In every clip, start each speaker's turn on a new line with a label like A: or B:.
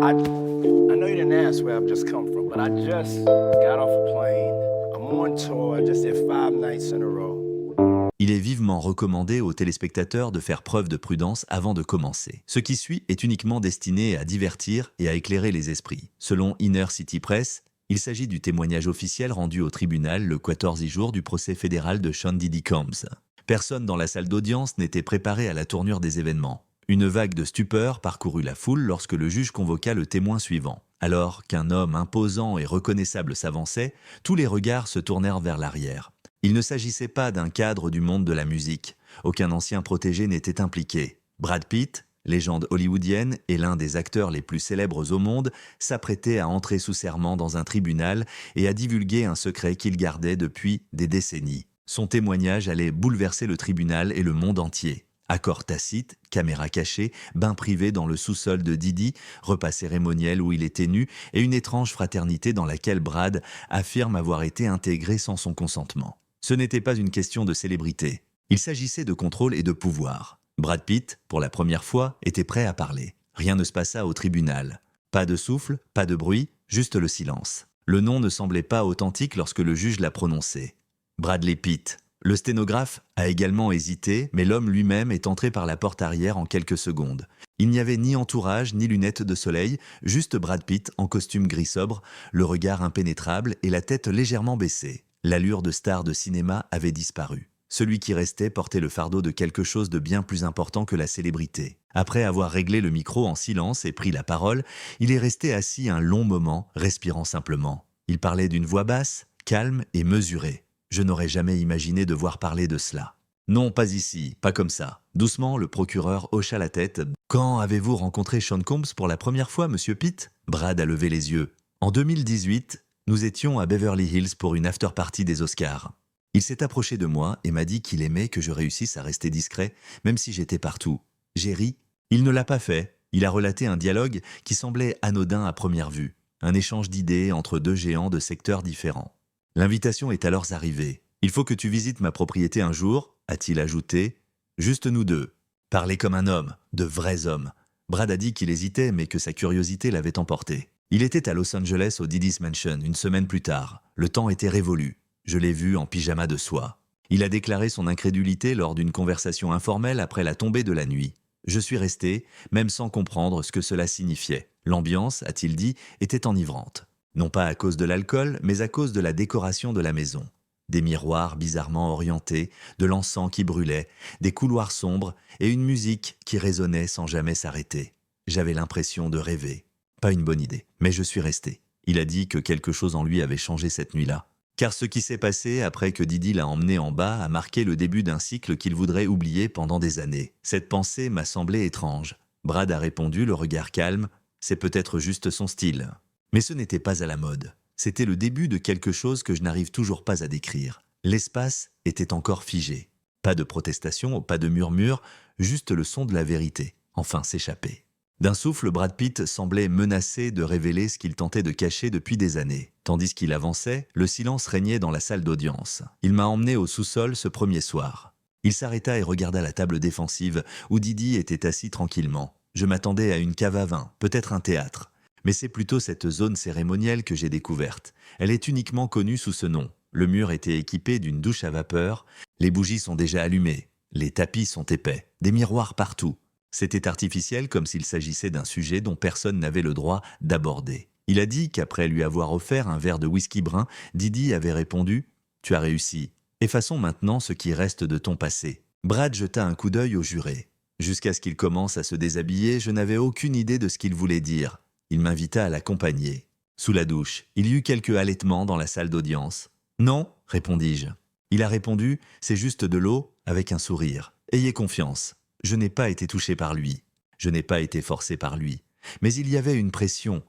A: I know you didn't ask where I've just come from, but I just got off a plane. I'm on tour. I just did 5 nights in a row.
B: Il est vivement recommandé aux téléspectateurs de faire preuve de prudence avant de commencer. Ce qui suit est uniquement destiné à divertir et à éclairer les esprits. Selon Inner City Press, il s'agit du témoignage officiel rendu au tribunal le 14e jour du procès fédéral de Sean Diddy Combs. Personne dans la salle d'audience n'était préparé à la tournure des événements. Une vague de stupeur parcourut la foule lorsque le juge convoqua le témoin suivant. Alors qu'un homme imposant et reconnaissable s'avançait, tous les regards se tournèrent vers l'arrière. Il ne s'agissait pas d'un cadre du monde de la musique. Aucun ancien protégé n'était impliqué. Brad Pitt, légende hollywoodienne et l'un des acteurs les plus célèbres au monde, s'apprêtait à entrer sous serment dans un tribunal et à divulguer un secret qu'il gardait depuis des décennies. Son témoignage allait bouleverser le tribunal et le monde entier. Accord tacite, caméra cachée, bain privé dans le sous-sol de Diddy, repas cérémoniel où il était nu et une étrange fraternité dans laquelle Brad affirme avoir été intégré sans son consentement. Ce n'était pas une question de célébrité. Il s'agissait de contrôle et de pouvoir. Brad Pitt, pour la première fois, était prêt à parler. Rien ne se passa au tribunal. Pas de souffle, pas de bruit, juste le silence. Le nom ne semblait pas authentique lorsque le juge l'a prononcé. Bradley Pitt. Le sténographe a également hésité, mais l'homme lui-même est entré par la porte arrière en quelques secondes. Il n'y avait ni entourage, ni lunettes de soleil, juste Brad Pitt en costume gris sobre, le regard impénétrable et la tête légèrement baissée. L'allure de star de cinéma avait disparu. Celui qui restait portait le fardeau de quelque chose de bien plus important que la célébrité. Après avoir réglé le micro en silence et pris la parole, il est resté assis un long moment, respirant simplement. Il parlait d'une voix basse, calme et mesurée. Je n'aurais jamais imaginé devoir parler de cela. Non, pas ici, pas comme ça. Doucement, le procureur hocha la tête. Quand avez-vous rencontré Sean Combs pour la première fois, monsieur Pitt ? Brad a levé les yeux. En 2018, nous étions à Beverly Hills pour une after-party des Oscars. Il s'est approché de moi et m'a dit qu'il aimait que je réussisse à rester discret, même si j'étais partout. J'ai ri. Il ne l'a pas fait. Il a relaté un dialogue qui semblait anodin à première vue. Un échange d'idées entre deux géants de secteurs différents. L'invitation est alors arrivée. « Il faut que tu visites ma propriété un jour », a-t-il ajouté. « Juste nous deux. Parler comme un homme, de vrais hommes. » Brad a dit qu'il hésitait, mais que sa curiosité l'avait emporté. Il était à Los Angeles au Diddy's Mansion une semaine plus tard. Le temps était révolu. Je l'ai vu en pyjama de soie. Il a déclaré son incrédulité lors d'une conversation informelle après la tombée de la nuit. Je suis resté, même sans comprendre ce que cela signifiait. L'ambiance, a-t-il dit, était enivrante. Non pas à cause de l'alcool, mais à cause de la décoration de la maison. Des miroirs bizarrement orientés, de l'encens qui brûlait, des couloirs sombres et une musique qui résonnait sans jamais s'arrêter. J'avais l'impression de rêver. Pas une bonne idée, mais je suis resté. Il a dit que quelque chose en lui avait changé cette nuit-là. Car ce qui s'est passé après que Diddy l'a emmené en bas a marqué le début d'un cycle qu'il voudrait oublier pendant des années. Cette pensée m'a semblé étrange. Brad a répondu, le regard calme, « C'est peut-être juste son style. » Mais ce n'était pas à la mode. C'était le début de quelque chose que je n'arrive toujours pas à décrire. L'espace était encore figé. Pas de protestation, pas de murmure, juste le son de la vérité. Enfin, s'échapper. D'un souffle, Brad Pitt semblait menacé de révéler ce qu'il tentait de cacher depuis des années. Tandis qu'il avançait, le silence régnait dans la salle d'audience. Il m'a emmené au sous-sol ce premier soir. Il s'arrêta et regarda la table défensive où Diddy était assis tranquillement. Je m'attendais à une cave à vin, peut-être un théâtre. Mais c'est plutôt cette zone cérémonielle que j'ai découverte. Elle est uniquement connue sous ce nom. Le mur était équipé d'une douche à vapeur, les bougies sont déjà allumées, les tapis sont épais, des miroirs partout. C'était artificiel comme s'il s'agissait d'un sujet dont personne n'avait le droit d'aborder. Il a dit qu'après lui avoir offert un verre de whisky brun, Diddy avait répondu « Tu as réussi. Effaçons maintenant ce qui reste de ton passé. » Brad jeta un coup d'œil au juré. Jusqu'à ce qu'il commence à se déshabiller, je n'avais aucune idée de ce qu'il voulait dire. Il m'invita à l'accompagner. Sous la douche, il y eut quelques halètements dans la salle d'audience. « Non » répondis-je. Il a répondu « C'est juste de l'eau » avec un sourire. « Ayez confiance. Je n'ai pas été touché par lui. Je n'ai pas été forcé par lui. Mais il y avait une pression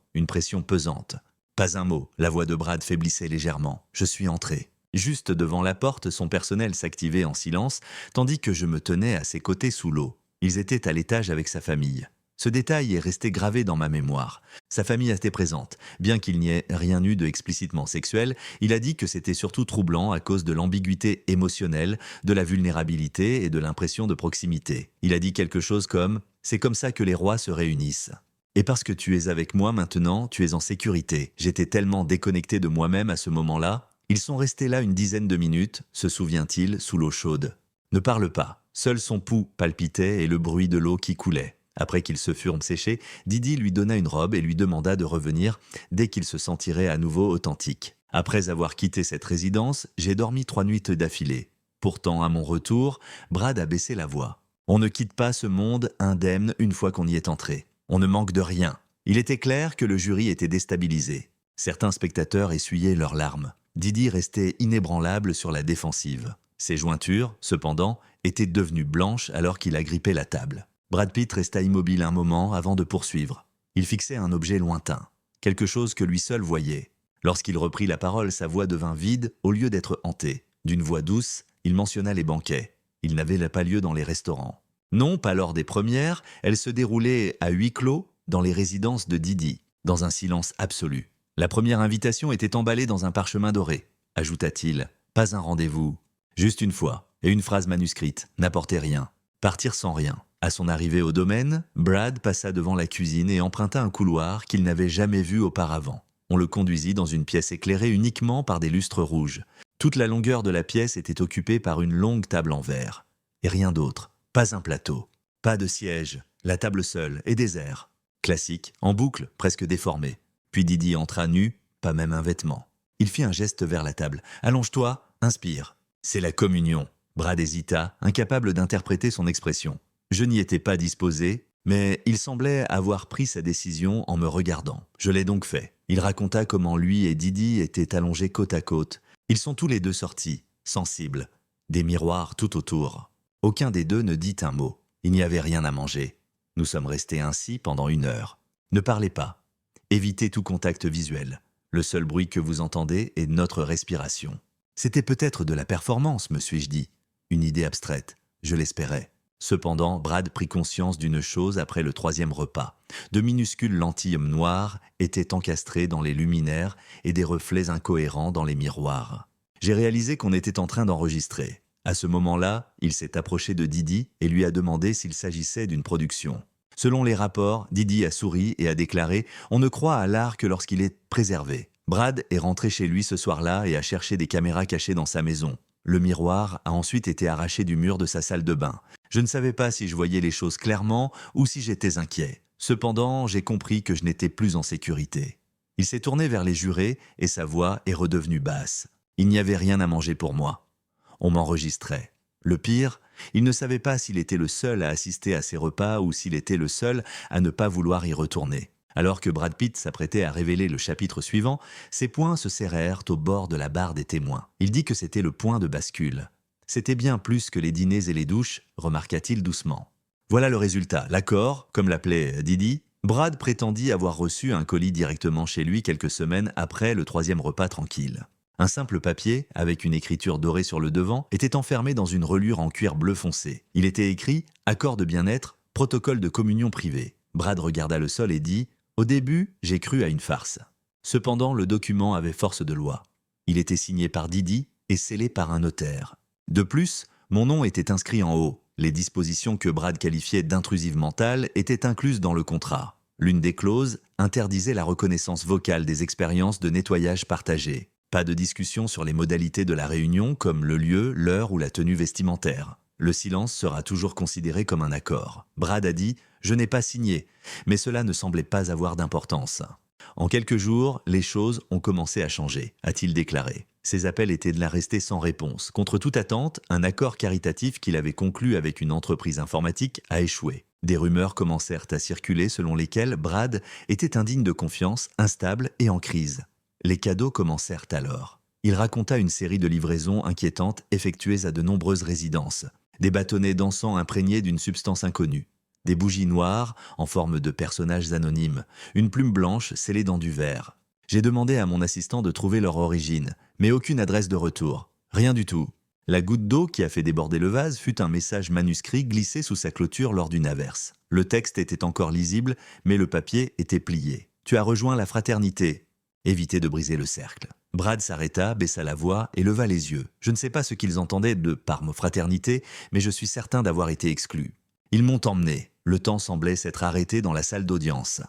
B: pesante. Pas un mot, la voix de Brad faiblissait légèrement. Je suis entré. Juste devant la porte, son personnel s'activait en silence, tandis que je me tenais à ses côtés sous l'eau. Ils étaient à l'étage avec sa famille. Ce détail est resté gravé dans ma mémoire. Sa famille était présente. Bien qu'il n'y ait rien eu de explicitement sexuel, il a dit que c'était surtout troublant à cause de l'ambiguïté émotionnelle, de la vulnérabilité et de l'impression de proximité. Il a dit quelque chose comme « C'est comme ça que les rois se réunissent ». Et parce que tu es avec moi maintenant, tu es en sécurité. J'étais tellement déconnecté de moi-même à ce moment-là. Ils sont restés là une dizaine de minutes, se souvient-il, sous l'eau chaude. Ne parle pas. Seul son pouls palpitait et le bruit de l'eau qui coulait. Après qu'ils se furent séchés, Didi lui donna une robe et lui demanda de revenir dès qu'il se sentirait à nouveau authentique. Après avoir quitté cette résidence, j'ai dormi 3 nuits d'affilée. Pourtant, à mon retour, Brad a baissé la voix. On ne quitte pas ce monde indemne une fois qu'on y est entré. On ne manque de rien. Il était clair que le jury était déstabilisé. Certains spectateurs essuyaient leurs larmes. Didi restait inébranlable sur la défensive. Ses jointures, cependant, étaient devenues blanches alors qu'il agrippait la table. Brad Pitt resta immobile un moment avant de poursuivre. Il fixait un objet lointain, quelque chose que lui seul voyait. Lorsqu'il reprit la parole, sa voix devint vide au lieu d'être hantée. D'une voix douce, il mentionna les banquets. Ils n'avaient pas lieu dans les restaurants. Non, pas lors des premières, elles se déroulaient à huis clos dans les résidences de Didi, dans un silence absolu. La première invitation était emballée dans un parchemin doré, ajouta-t-il. Pas un rendez-vous, juste une fois, et une phrase manuscrite, n'apportait rien. Partir sans rien. À son arrivée au domaine, Brad passa devant la cuisine et emprunta un couloir qu'il n'avait jamais vu auparavant. On le conduisit dans une pièce éclairée uniquement par des lustres rouges. Toute la longueur de la pièce était occupée par une longue table en verre. Et rien d'autre. Pas un plateau. Pas de siège. La table seule et désert. Classique, en boucle, presque déformé. Puis Didi entra nu, pas même un vêtement. Il fit un geste vers la table. « Allonge-toi, inspire. » « C'est la communion. » Brad hésita, incapable d'interpréter son expression. Je n'y étais pas disposé, mais il semblait avoir pris sa décision en me regardant. Je l'ai donc fait. Il raconta comment lui et Didi étaient allongés côte à côte. Ils sont tous les deux sortis, sensibles. Des miroirs tout autour. Aucun des deux ne dit un mot. Il n'y avait rien à manger. Nous sommes restés ainsi pendant 1 heure. Ne parlez pas. Évitez tout contact visuel. Le seul bruit que vous entendez est notre respiration. C'était peut-être de la performance, me suis-je dit. Une idée abstraite. Je l'espérais. Cependant, Brad prit conscience d'une chose après le 3e repas. De minuscules lentilles noires étaient encastrées dans les luminaires et des reflets incohérents dans les miroirs. J'ai réalisé qu'on était en train d'enregistrer. À ce moment-là, il s'est approché de Didi et lui a demandé s'il s'agissait d'une production. Selon les rapports, Didi a souri et a déclaré « On ne croit à l'art que lorsqu'il est préservé ». Brad est rentré chez lui ce soir-là et a cherché des caméras cachées dans sa maison. Le miroir a ensuite été arraché du mur de sa salle de bain. Je ne savais pas si je voyais les choses clairement ou si j'étais inquiet. Cependant, j'ai compris que je n'étais plus en sécurité. Il s'est tourné vers les jurés et sa voix est redevenue basse. Il n'y avait rien à manger pour moi. On m'enregistrait. Le pire, il ne savait pas s'il était le seul à assister à ces repas ou s'il était le seul à ne pas vouloir y retourner. Alors que Brad Pitt s'apprêtait à révéler le chapitre suivant, ses poings se serrèrent au bord de la barre des témoins. Il dit que c'était le point de bascule. C'était bien plus que les dîners et les douches, remarqua-t-il doucement. Voilà le résultat. L'accord, comme l'appelait Didi, Brad prétendit avoir reçu un colis directement chez lui quelques semaines après le 3e repas tranquille. Un simple papier, avec une écriture dorée sur le devant, était enfermé dans une reliure en cuir bleu foncé. Il était écrit « Accord de bien-être, protocole de communion privée ». Brad regarda le sol et dit « Au début, j'ai cru à une farce. » Cependant, le document avait force de loi. Il était signé par Didi et scellé par un notaire. De plus, mon nom était inscrit en haut. Les dispositions que Brad qualifiait d'intrusives mentales étaient incluses dans le contrat. L'une des clauses interdisait la reconnaissance vocale des expériences de nettoyage partagées. Pas de discussion sur les modalités de la réunion comme le lieu, l'heure ou la tenue vestimentaire. Le silence sera toujours considéré comme un accord. Brad a dit « Je n'ai pas signé », mais cela ne semblait pas avoir d'importance. En quelques jours, les choses ont commencé à changer, a-t-il déclaré. Ses appels étaient de la rester sans réponse. Contre toute attente, un accord caritatif qu'il avait conclu avec une entreprise informatique a échoué. Des rumeurs commencèrent à circuler selon lesquelles Brad était indigne de confiance, instable et en crise. Les cadeaux commencèrent alors. Il raconta une série de livraisons inquiétantes effectuées à de nombreuses résidences. Des bâtonnets d'encens imprégnés d'une substance inconnue. Des bougies noires en forme de personnages anonymes. Une plume blanche scellée dans du verre. J'ai demandé à mon assistant de trouver leur origine, mais aucune adresse de retour. Rien du tout. La goutte d'eau qui a fait déborder le vase fut un message manuscrit glissé sous sa clôture lors d'une averse. Le texte était encore lisible, mais le papier était plié. « Tu as rejoint la fraternité. » Évitez de briser le cercle. Brad s'arrêta, baissa la voix et leva les yeux. Je ne sais pas ce qu'ils entendaient par mot fraternité, mais je suis certain d'avoir été exclu. Ils m'ont emmené. Le temps semblait s'être arrêté dans la salle d'audience.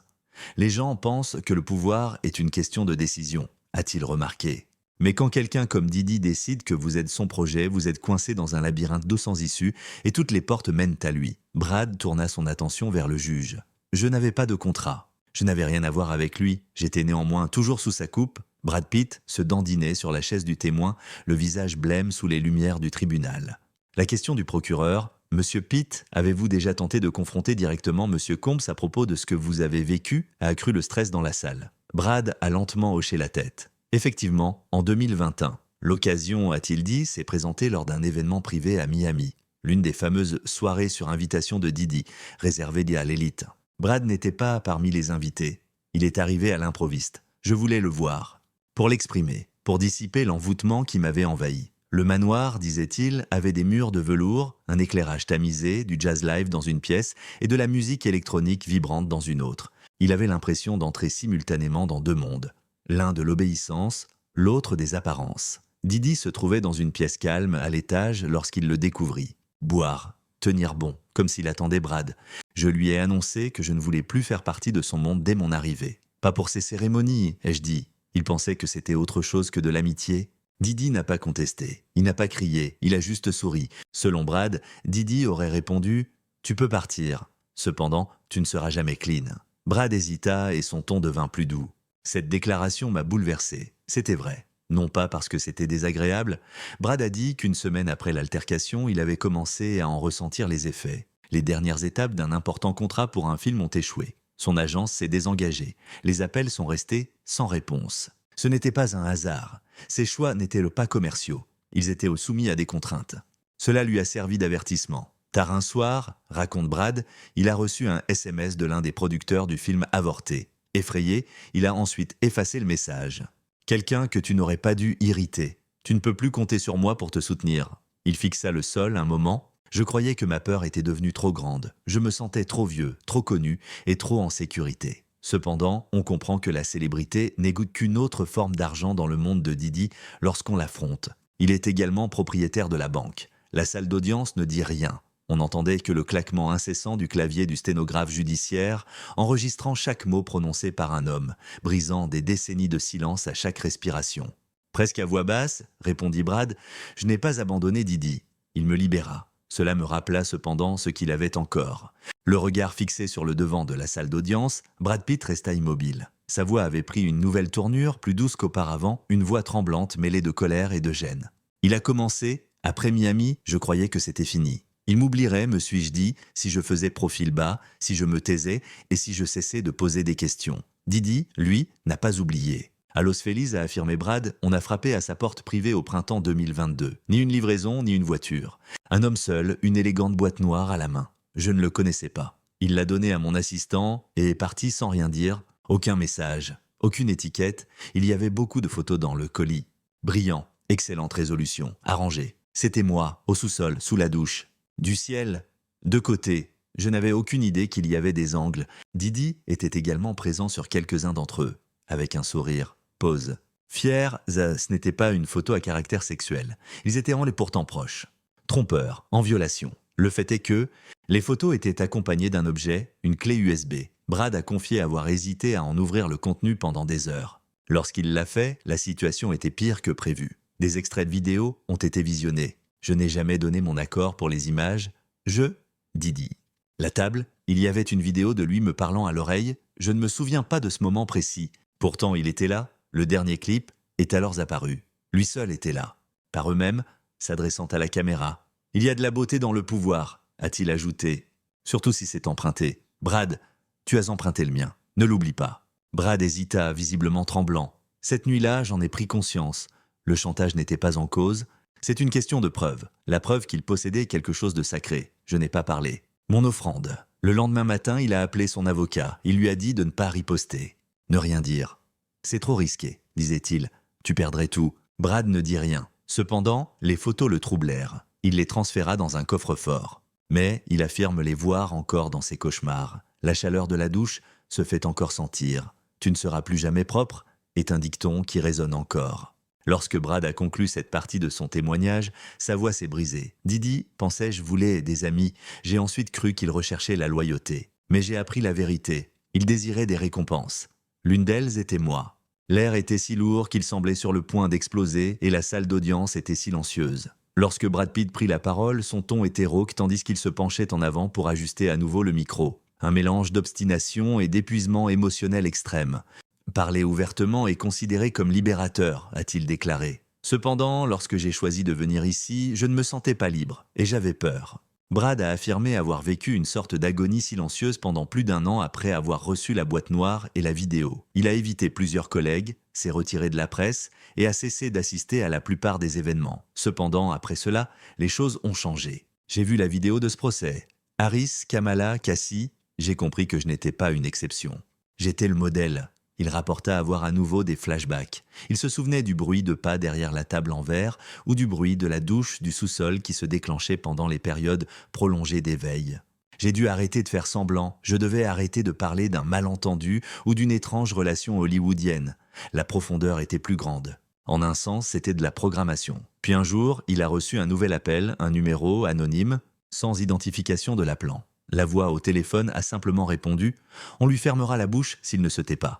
B: Les gens pensent que le pouvoir est une question de décision, a-t-il remarqué. Mais quand quelqu'un comme Didi décide que vous êtes son projet, vous êtes coincé dans un labyrinthe d'eau sans issue et toutes les portes mènent à lui. Brad tourna son attention vers le juge. Je n'avais pas de contrat. Je n'avais rien à voir avec lui. J'étais néanmoins toujours sous sa coupe. Brad Pitt se dandinait sur la chaise du témoin, le visage blême sous les lumières du tribunal. La question du procureur, Monsieur Pitt, avez-vous déjà tenté de confronter directement Monsieur Combs à propos de ce que vous avez vécu, a accru le stress dans la salle. Brad a lentement hoché la tête. Effectivement, en 2021, l'occasion, a-t-il dit, s'est présentée lors d'un événement privé à Miami, l'une des fameuses soirées sur invitation de Didi, réservée à l'élite. Brad n'était pas parmi les invités. Il est arrivé à l'improviste. Je voulais le voir. Pour l'exprimer, pour dissiper l'envoûtement qui m'avait envahi. Le manoir, disait-il, avait des murs de velours, un éclairage tamisé, du jazz live dans une pièce et de la musique électronique vibrante dans une autre. Il avait l'impression d'entrer simultanément dans deux mondes. L'un de l'obéissance, l'autre des apparences. Didi se trouvait dans une pièce calme à l'étage lorsqu'il le découvrit. Boire, tenir bon, comme s'il attendait Brad. Je lui ai annoncé que je ne voulais plus faire partie de son monde dès mon arrivée. Pas pour ces cérémonies, ai-je dit. Il pensait que c'était autre chose que de l'amitié. Didi n'a pas contesté, il n'a pas crié, il a juste souri. Selon Brad, Didi aurait répondu « Tu peux partir. Cependant, tu ne seras jamais clean. » Brad hésita et son ton devint plus doux. Cette déclaration m'a bouleversé. C'était vrai. Non pas parce que c'était désagréable. Brad a dit qu'une semaine après l'altercation, il avait commencé à en ressentir les effets. Les dernières étapes d'un important contrat pour un film ont échoué. Son agence s'est désengagée. Les appels sont restés sans réponse. Ce n'était pas un hasard. Ses choix n'étaient pas commerciaux. Ils étaient soumis à des contraintes. Cela lui a servi d'avertissement. Tard un soir, raconte Brad, il a reçu un SMS de l'un des producteurs du film Avorté. Effrayé, il a ensuite effacé le message. « Quelqu'un que tu n'aurais pas dû irriter. Tu ne peux plus compter sur moi pour te soutenir. » Il fixa le sol un moment. Je croyais que ma peur était devenue trop grande. Je me sentais trop vieux, trop connu et trop en sécurité. Cependant, on comprend que la célébrité n'est qu'une autre forme d'argent dans le monde de Didi lorsqu'on l'affronte. Il est également propriétaire de la banque. La salle d'audience ne dit rien. On n'entendait que le claquement incessant du clavier du sténographe judiciaire, enregistrant chaque mot prononcé par un homme, brisant des décennies de silence à chaque respiration. Presque à voix basse, répondit Brad, je n'ai pas abandonné Didi. Il me libéra. Cela me rappela cependant ce qu'il avait encore. Le regard fixé sur le devant de la salle d'audience, Brad Pitt resta immobile. Sa voix avait pris une nouvelle tournure, plus douce qu'auparavant, une voix tremblante mêlée de colère et de gêne. Il a commencé, après Miami, je croyais que c'était fini. Il m'oublierait, me suis-je dit, si je faisais profil bas, si je me taisais et si je cessais de poser des questions. Didi, lui, n'a pas oublié. À Los Feliz, a affirmé Brad, on a frappé à sa porte privée au printemps 2022. Ni une livraison, ni une voiture. Un homme seul, une élégante boîte noire à la main. Je ne le connaissais pas. Il l'a donnée à mon assistant et est parti sans rien dire. Aucun message, aucune étiquette. Il y avait beaucoup de photos dans le colis. Brillant, excellente résolution, arrangé. C'était moi, au sous-sol, sous la douche. Du ciel, de côté. Je n'avais aucune idée qu'il y avait des angles. Didi était également présent sur quelques-uns d'entre eux. Avec un sourire. Pause. Fier, ce n'était pas une photo à caractère sexuel. Ils étaient pourtant proches. Trompeur, en violation. Le fait est que les photos étaient accompagnées d'un objet, une clé USB. Brad a confié avoir hésité à en ouvrir le contenu pendant des heures. Lorsqu'il l'a fait, la situation était pire que prévu. Des extraits de vidéos ont été visionnés. Je n'ai jamais donné mon accord pour les images. Didi. La table, il y avait une vidéo de lui me parlant à l'oreille. Je ne me souviens pas de ce moment précis. Pourtant, il était là. Le dernier clip est alors apparu. Lui seul était là. Par eux-mêmes, s'adressant à la caméra. « Il y a de la beauté dans le pouvoir », a-t-il ajouté. Surtout si c'est emprunté. « Brad, tu as emprunté le mien. Ne l'oublie pas. » Brad hésita, visiblement tremblant. Cette nuit-là, j'en ai pris conscience. Le chantage n'était pas en cause. C'est une question de preuve. La preuve qu'il possédait quelque chose de sacré. Je n'ai pas parlé. Mon offrande. Le lendemain matin, il a appelé son avocat. Il lui a dit de ne pas riposter. Ne rien dire. C'est trop risqué, disait-il. Tu perdrais tout. Brad ne dit rien. Cependant, les photos le troublèrent. Il les transféra dans un coffre-fort. Mais il affirme les voir encore dans ses cauchemars. La chaleur de la douche se fait encore sentir. Tu ne seras plus jamais propre est un dicton qui résonne encore. Lorsque Brad a conclu cette partie de son témoignage, sa voix s'est brisée. Didi, pensais-je, voulait des amis. J'ai ensuite cru qu'il recherchait la loyauté. Mais j'ai appris la vérité. Il désirait des récompenses. L'une d'elles était moi. L'air était si lourd qu'il semblait sur le point d'exploser et la salle d'audience était silencieuse. Lorsque Brad Pitt prit la parole, son ton était rauque tandis qu'il se penchait en avant pour ajuster à nouveau le micro. Un mélange d'obstination et d'épuisement émotionnel extrême. Parler ouvertement est considéré comme libérateur, a-t-il déclaré. Cependant, lorsque j'ai choisi de venir ici, je ne me sentais pas libre, et j'avais peur. Brad a affirmé avoir vécu une sorte d'agonie silencieuse pendant plus d'1 an après avoir reçu la boîte noire et la vidéo. Il a évité plusieurs collègues, s'est retiré de la presse et a cessé d'assister à la plupart des événements. Cependant, après cela, les choses ont changé. J'ai vu la vidéo de ce procès. Harris, Kamala, Cassie, j'ai compris que je n'étais pas une exception. J'étais le modèle. Il rapporta avoir à nouveau des flashbacks. Il se souvenait du bruit de pas derrière la table en verre ou du bruit de la douche du sous-sol qui se déclenchait pendant les périodes prolongées d'éveil. J'ai dû arrêter de faire semblant, je devais arrêter de parler d'un malentendu ou d'une étrange relation hollywoodienne. La profondeur était plus grande. En un sens, c'était de la programmation. Puis un jour, il a reçu un nouvel appel, un numéro anonyme, sans identification de l'appelant. La voix au téléphone a simplement répondu « On lui fermera la bouche s'il ne se tait pas ».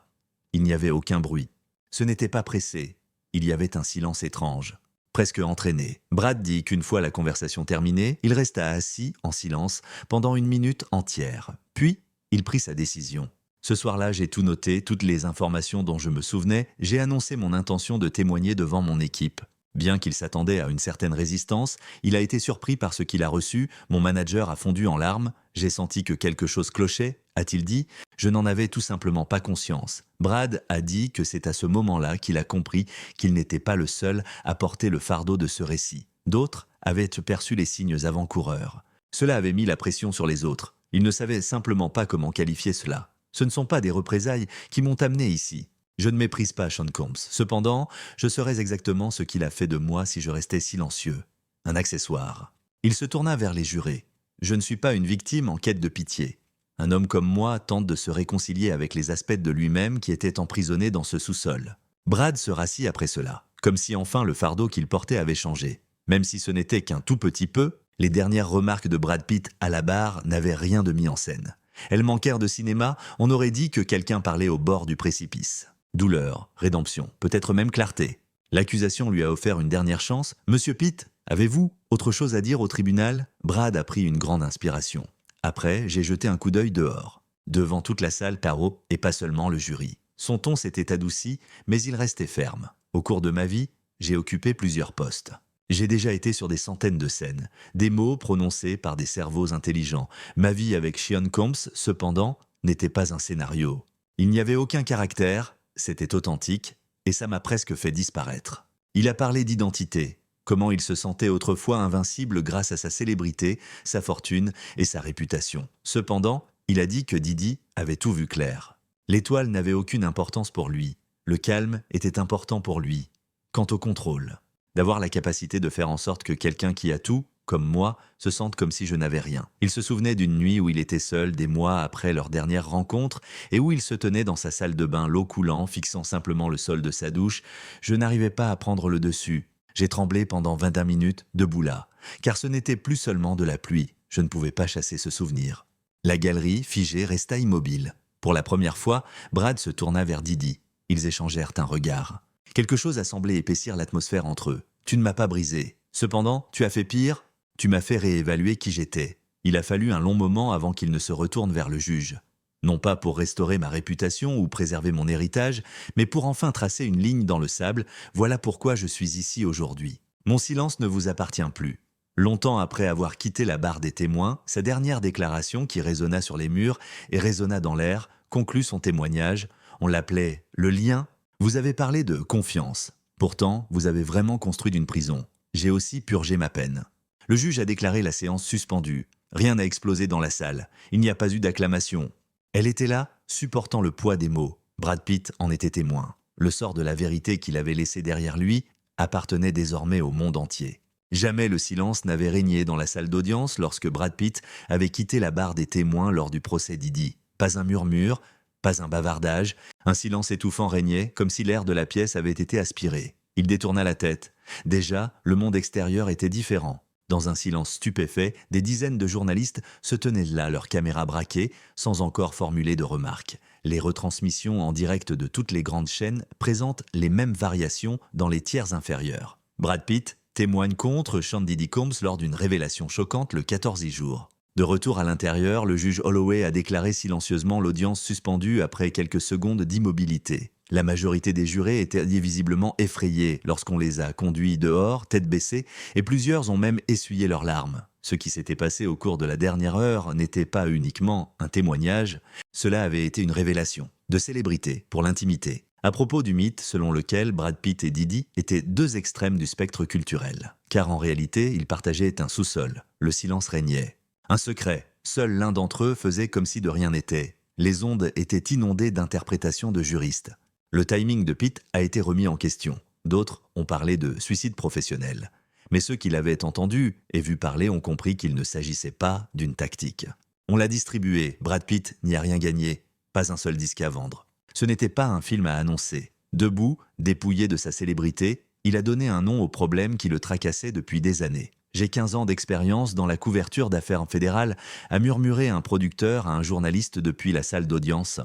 B: Il n'y avait aucun bruit. Ce n'était pas pressé. Il y avait un silence étrange, presque entraîné. Brad dit qu'une fois la conversation terminée, il resta assis, en silence, pendant 1 minute entière. Puis, il prit sa décision. Ce soir-là, j'ai tout noté, toutes les informations dont je me souvenais, j'ai annoncé mon intention de témoigner devant mon équipe. Bien qu'il s'attendait à une certaine résistance, il a été surpris par ce qu'il a reçu, mon manager a fondu en larmes, j'ai senti que quelque chose clochait, a-t-il dit, je n'en avais tout simplement pas conscience. Brad a dit que c'est à ce moment-là qu'il a compris qu'il n'était pas le seul à porter le fardeau de ce récit. D'autres avaient perçu les signes avant-coureurs. Cela avait mis la pression sur les autres. Ils ne savaient simplement pas comment qualifier cela. Ce ne sont pas des représailles qui m'ont amené ici. Je ne méprise pas Sean Combs. Cependant, je saurais exactement ce qu'il a fait de moi si je restais silencieux. Un accessoire. Il se tourna vers les jurés. Je ne suis pas une victime en quête de pitié. Un homme comme moi tente de se réconcilier avec les aspects de lui-même qui étaient emprisonnés dans ce sous-sol. Brad se rassit après cela, comme si enfin le fardeau qu'il portait avait changé. Même si ce n'était qu'un tout petit peu, les dernières remarques de Brad Pitt à la barre n'avaient rien de mis en scène. Elles manquèrent de cinéma, on aurait dit que quelqu'un parlait au bord du précipice. Douleur, rédemption, peut-être même clarté. L'accusation lui a offert une dernière chance. « Monsieur Pitt, avez-vous autre chose à dire au tribunal ?» Brad a pris une grande inspiration. Après, j'ai jeté un coup d'œil dehors, devant toute la salle paro et pas seulement le jury. Son ton s'était adouci, mais il restait ferme. Au cours de ma vie, j'ai occupé plusieurs postes. J'ai déjà été sur des centaines de scènes, des mots prononcés par des cerveaux intelligents. Ma vie avec Sean Combs, cependant, n'était pas un scénario. Il n'y avait aucun caractère, c'était authentique, et ça m'a presque fait disparaître. Il a parlé d'identité, comment il se sentait autrefois invincible grâce à sa célébrité, sa fortune et sa réputation. Cependant, il a dit que Didi avait tout vu clair. L'étoile n'avait aucune importance pour lui. Le calme était important pour lui. Quant au contrôle, d'avoir la capacité de faire en sorte que quelqu'un qui a tout, comme moi, se sente comme si je n'avais rien. Il se souvenait d'une nuit où il était seul des mois après leur dernière rencontre et où il se tenait dans sa salle de bain, l'eau coulant, fixant simplement le sol de sa douche. Je n'arrivais pas à prendre le dessus. J'ai tremblé pendant 21 minutes, debout là, car ce n'était plus seulement de la pluie. Je ne pouvais pas chasser ce souvenir. La galerie, figée, resta immobile. Pour la première fois, Brad se tourna vers Didi. Ils échangèrent un regard. Quelque chose a semblé épaissir l'atmosphère entre eux. Tu ne m'as pas brisé. Cependant, tu as fait pire. Tu m'as fait réévaluer qui j'étais. Il a fallu un long moment avant qu'il ne se retourne vers le juge. Non pas pour restaurer ma réputation ou préserver mon héritage, mais pour enfin tracer une ligne dans le sable. Voilà pourquoi je suis ici aujourd'hui. Mon silence ne vous appartient plus. Longtemps après avoir quitté la barre des témoins, sa dernière déclaration qui résonna sur les murs et résonna dans l'air, conclut son témoignage. On l'appelait « le lien ». Vous avez parlé de confiance. Pourtant, vous avez vraiment construit d'une prison. J'ai aussi purgé ma peine. Le juge a déclaré la séance suspendue. Rien n'a explosé dans la salle. Il n'y a pas eu d'acclamation. Elle était là, supportant le poids des mots. Brad Pitt en était témoin. Le sort de la vérité qu'il avait laissé derrière lui appartenait désormais au monde entier. Jamais le silence n'avait régné dans la salle d'audience lorsque Brad Pitt avait quitté la barre des témoins lors du procès Didi. Pas un murmure, pas un bavardage, un silence étouffant régnait, comme si l'air de la pièce avait été aspiré. Il détourna la tête. Déjà, le monde extérieur était différent. Dans un silence stupéfait, des dizaines de journalistes se tenaient là, leurs caméras braquées, sans encore formuler de remarques. Les retransmissions en direct de toutes les grandes chaînes présentent les mêmes variations dans les tiers inférieurs. Brad Pitt témoigne contre Sean Diddy Combs lors d'une révélation choquante le 14 jour. De retour à l'intérieur, le juge Holloway a déclaré silencieusement l'audience suspendue après quelques secondes d'immobilité. La majorité des jurés étaient visiblement effrayés lorsqu'on les a conduits dehors, tête baissée, et plusieurs ont même essuyé leurs larmes. Ce qui s'était passé au cours de la dernière heure n'était pas uniquement un témoignage, cela avait été une révélation de célébrité pour l'intimité. À propos du mythe selon lequel Brad Pitt et Diddy étaient deux extrêmes du spectre culturel. Car en réalité, ils partageaient un sous-sol. Le silence régnait. Un secret. Seul l'un d'entre eux faisait comme si de rien n'était. Les ondes étaient inondées d'interprétations de juristes. Le timing de Pitt a été remis en question. D'autres ont parlé de suicide professionnel. Mais ceux qui l'avaient entendu et vu parler ont compris qu'il ne s'agissait pas d'une tactique. On l'a distribué, Brad Pitt n'y a rien gagné, pas un seul disque à vendre. Ce n'était pas un film à annoncer. Debout, dépouillé de sa célébrité, il a donné un nom au problème qui le tracassait depuis des années. J'ai 15 ans d'expérience dans la couverture d'affaires fédérales, a murmuré un producteur à un journaliste depuis la salle d'audience.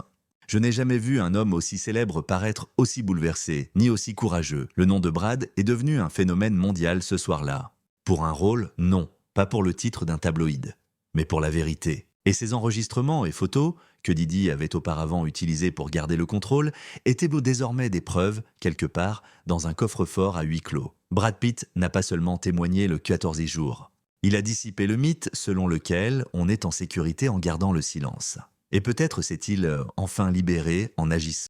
B: Je n'ai jamais vu un homme aussi célèbre paraître aussi bouleversé, ni aussi courageux. Le nom de Brad est devenu un phénomène mondial ce soir-là. Pour un rôle, non, pas pour le titre d'un tabloïd, mais pour la vérité. Et ces enregistrements et photos, que Diddy avait auparavant utilisés pour garder le contrôle, étaient désormais des preuves, quelque part, dans un coffre-fort à huis clos. Brad Pitt n'a pas seulement témoigné le 14 jour. Il a dissipé le mythe selon lequel on est en sécurité en gardant le silence. Et peut-être s'est-il enfin libéré en agissant.